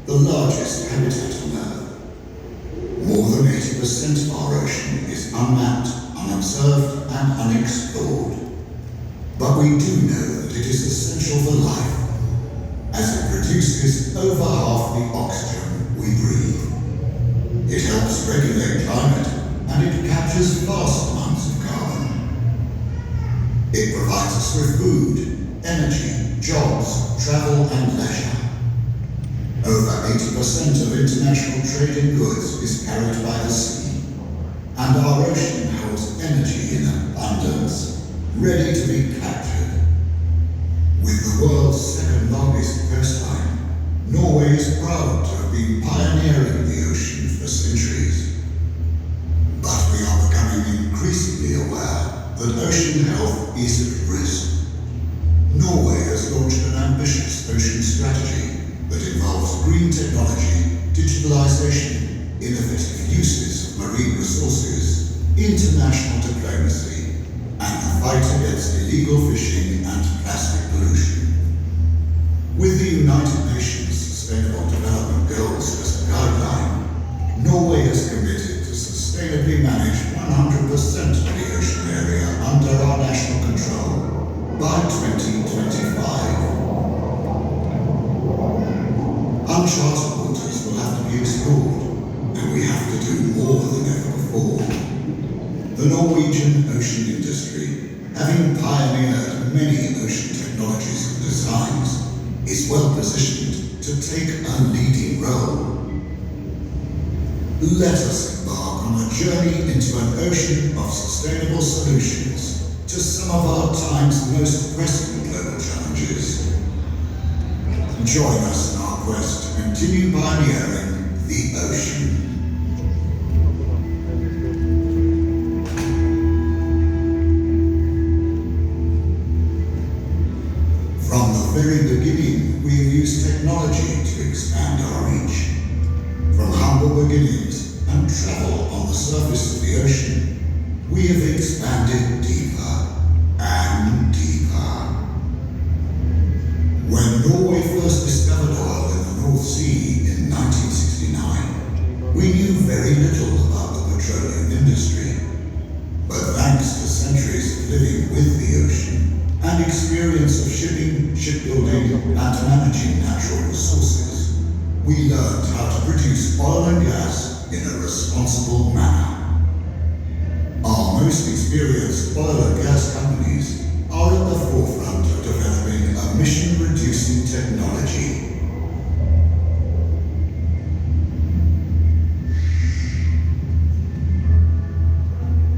the largest habitat on Earth. More than 80% of our ocean is unmapped, unobserved, and unexplored. But we do know that it is essential for life, as it produces over half the oxygen we breathe. It helps regulate climate, and it captures vast amounts of carbon. It provides us with food, energy, jobs, travel, and leisure. Over 80% of international trade in goods is carried by the sea, and our ocean holds energy in abundance, ready to be captured. With the world's second longest coastline, Norway is proud to have been pioneering the ocean for centuries. But we are becoming increasingly aware that ocean health is at risk. Norway has launched an ambitious ocean strategy that involves green technology, digitalization, innovative uses of marine resources, international diplomacy, and the fight against illegal fishing and plastic pollution. With the United Nations Sustainable Development Goals as a guideline, Norway has committed to sustainably manage 100% of the ocean area under our national control by 2025. Uncharted waters will have to be explored, and we have to do more than ever before. The Norwegian ocean industry, having pioneered many ocean technologies and designs, is well positioned to take a leading role. Let us embark on a journey into an ocean of sustainable solutions to some of our time's most pressing global challenges. Join us in our quest to continue pioneering the ocean. From the very beginning, we have used technology to expand our reach. From humble beginnings and travel on the surface of the ocean, we have expanded deeper and deeper. When Norway first discovered oil in the North Sea in 1969, we knew very little about the petroleum industry. But thanks to centuries of living with the ocean and experience of shipping, shipbuilding, and managing natural resources, we learned how to produce oil and gas in a responsible manner. Our most experienced oil and gas companies are at the forefront of developing emission-reducing technology.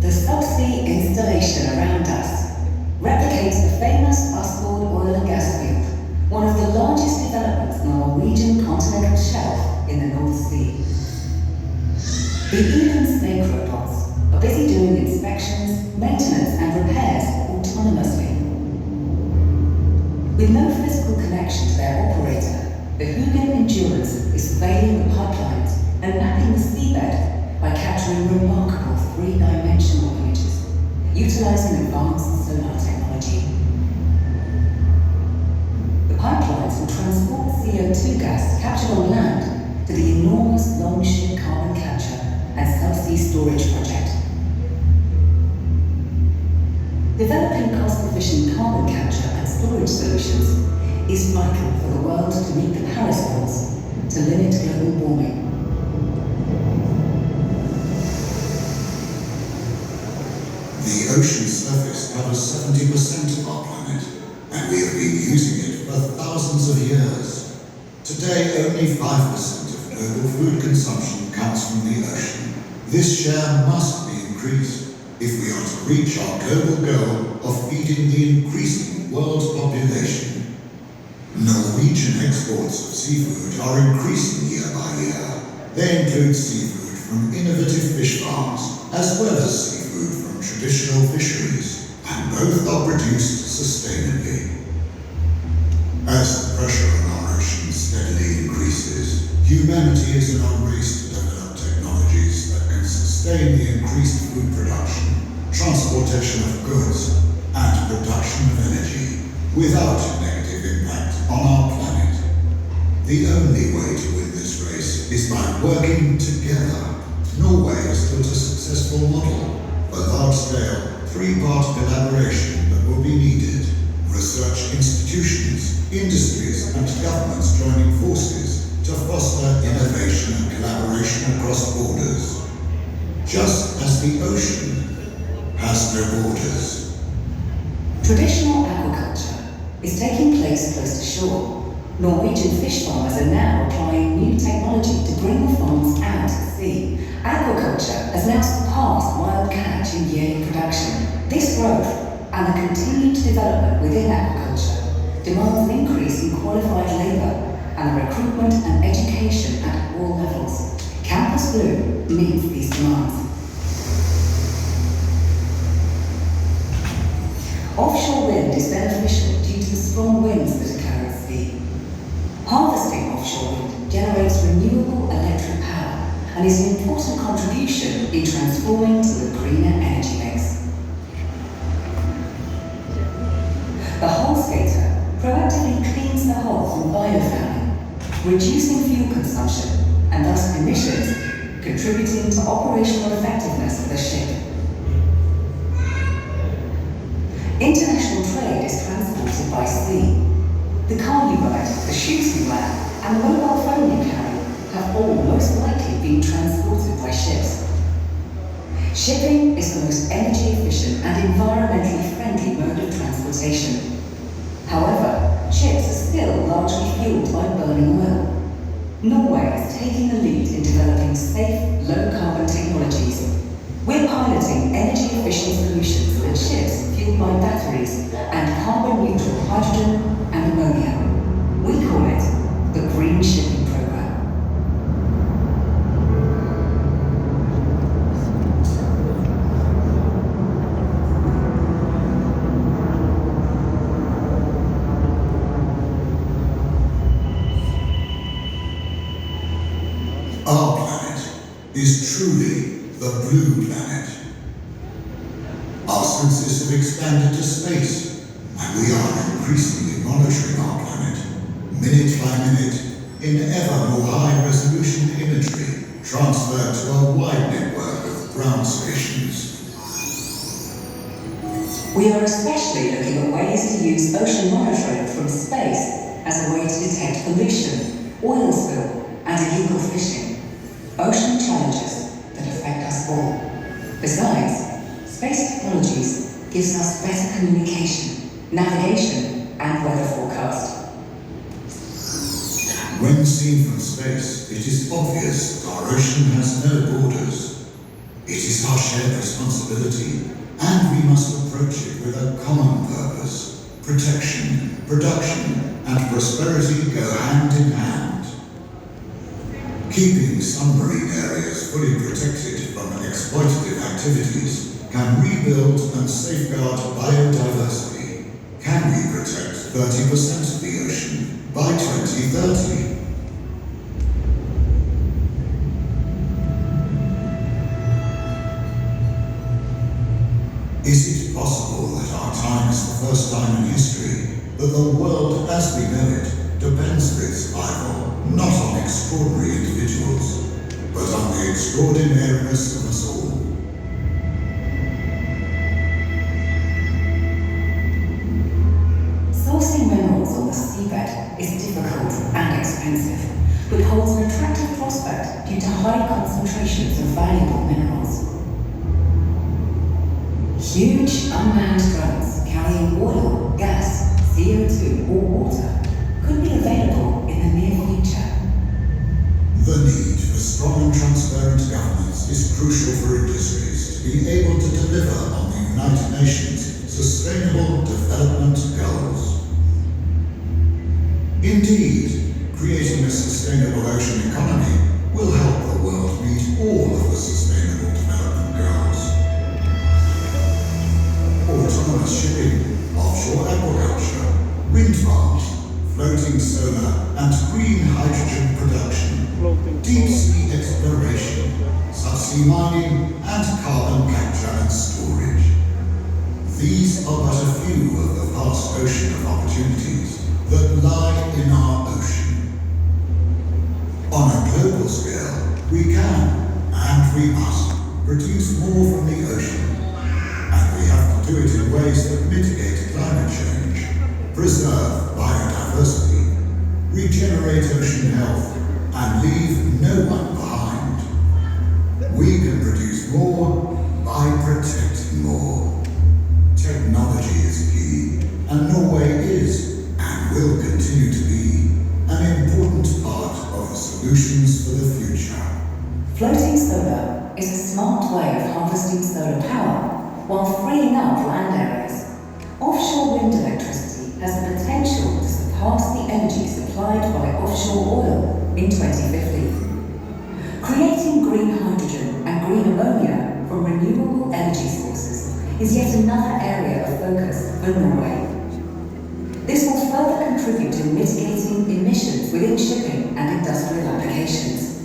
The subsea installation around us replicates the famous Østfold oil and gas field, one of the largest developments on the Norwegian continental shelf in the North Sea. The Eland snake robots are busy doing inspections, maintenance and repairs autonomously. With no physical connection to their operator, the Hugin Endurance is surveying the pipelines and mapping the seabed by capturing remarkable three-dimensional images, utilizing advanced sonar technology. The pipelines will transport CO2 gas captured on land to the enormous Longship carbon capture and subsea storage project. Developing cost-efficient carbon capture and storage solutions is vital for the world to meet the Paris goals to limit global warming. The ocean surface covers 70% of our planet, and we have been using it for thousands of years. Today, only 5% of global food consumption comes from the ocean. This share must be increased if we are to reach our global goal of feeding the increasing world population. Norwegian exports of seafood are increasing year by year. They include seafood from innovative fish farms, as well as seafood from traditional fisheries, and both are produced sustainably. As the pressure on our oceans steadily increases, humanity is in a race to develop technologies that can sustain the increased food production, transportation of goods, and production of energy without a negative impact on our planet. The only way to win this race is by working together. Norway has built a successful model for large-scale, three-part collaboration that will be needed. Research institutions, industries and governments joining forces to foster innovation and collaboration across borders. Just as the ocean has no borders. Traditional aquaculture is taking place close to shore. Norwegian fish farmers are now applying new technology to bring the farms out to sea. Aquaculture has now surpassed wild catch in yearly production. This growth and the continued development within aquaculture demands an increase in qualified labour and the recruitment and education at all levels. Campus Blue meets these demands. Offshore wind is beneficial due to the strong winds that occur at sea. Harvesting offshore wind generates renewable electric power and is an important contribution in transforming to a greener energy mix. The hull skater proactively cleans the hull from biofouling, reducing fuel consumption and thus emissions, contributing to operational effectiveness of the ship. International trade is transported by sea. The car you ride, the shoes you wear, and the mobile phone you carry have all most likely been transported by ships. Shipping is the most energy efficient and environmentally friendly mode of transportation. However, ships are still largely fueled by burning oil. Norway is taking the lead in developing safe, low-carbon technologies. We're piloting energy-efficient solutions and ships fueled by batteries and carbon-neutral hydrogen and ammonia. We call it the Green Shipping Program. Our planet is truly the blue planet. Our senses have expanded to space, and we are increasingly monitoring our planet, minute by minute, in ever more high-resolution imagery, transferred to a wide network of ground stations. We are especially looking at ways to use ocean monitoring from space as a way to detect pollution, oil spill, and illegal fishing. Ocean challenges that affect us all. Besides, space technologies gives us better communication, navigation, and weather forecast. When seen from space, it is obvious that our ocean has no borders. It is our shared responsibility, and we must approach it with a common purpose. Protection, production, and prosperity go hand in hand. Keeping submarine areas fully protected from exploitative activities can rebuild and safeguard biodiversity. Can we protect 30% of the ocean by 2030? Is it possible that our time is the first time in history that the world as we know it depends for its survival not on extraordinary individuals, but on the extraordinariness of us all? Sourcing minerals on the seabed is difficult and expensive, but holds an attractive prospect due to high concentrations of valuable minerals. Huge unmanned drones carrying oil, gas, CO2 or water could be available in the near future. The need for strong and transparent governance is crucial for industries to be able to deliver on the United Nations Sustainable Development Goals. Indeed, creating a sustainable ocean economy will help the world meet all of the Sustainable Development Goals. Autonomous shipping, offshore aquaculture, wind farms, floating solar and green hydrogen production, deep sea exploration, subsea mining and carbon capture and storage. These are but a few of the vast ocean of opportunities that lie in our ocean. On a global scale, we can and we must produce more from the ocean. And we have to do it in ways that mitigate climate change, preserve biodiversity, regenerate ocean health, and leave no one behind. We can produce more by protecting more. Technology is key, and Norway is and will continue to be an important part of the solutions for the future. Floating solar is a smart way of harvesting solar power while freeing up land areas. Offshore wind electricity has the potential to surpass the energy supplied by offshore oil in 2050. Creating green hydrogen and green ammonia from renewable energy sources is yet another area of focus for Norway. This will further contribute in mitigating emissions within shipping and industrial applications.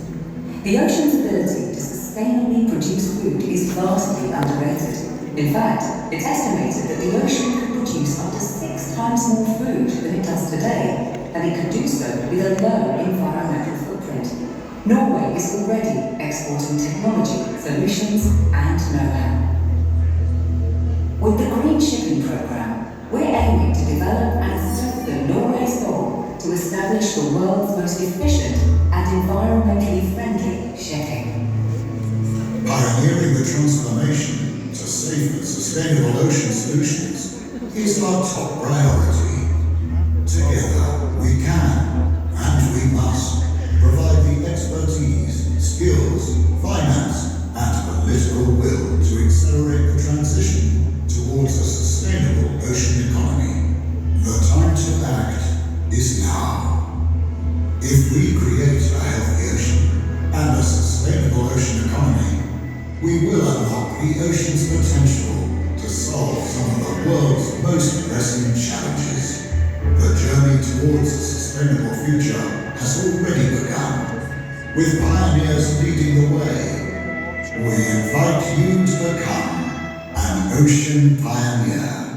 The ocean's ability to sustainably produce food is vastly underrated. In fact, it's estimated that the ocean could produce up to 6 times more food than it does today, and it could do so with a low environmental footprint. Norway is already exporting technology, solutions, and know-how. With the Green Shipping Programme, we're aiming to develop and strengthen Norway's goal to establish the world's most efficient and environmentally friendly shipping. Pioneering the transformation to safe and sustainable ocean solutions is our top priority. Together, we can and we must provide the expertise, skills, finance, and political will to accelerate the transition towards a sustainable ocean economy. The time to act is now. If we create a healthy ocean and a sustainable ocean economy, we will unlock the ocean's potential to solve some of the world's most pressing challenges. The journey towards a sustainable future has already begun, with pioneers leading the way. We invite you to become an ocean pioneer.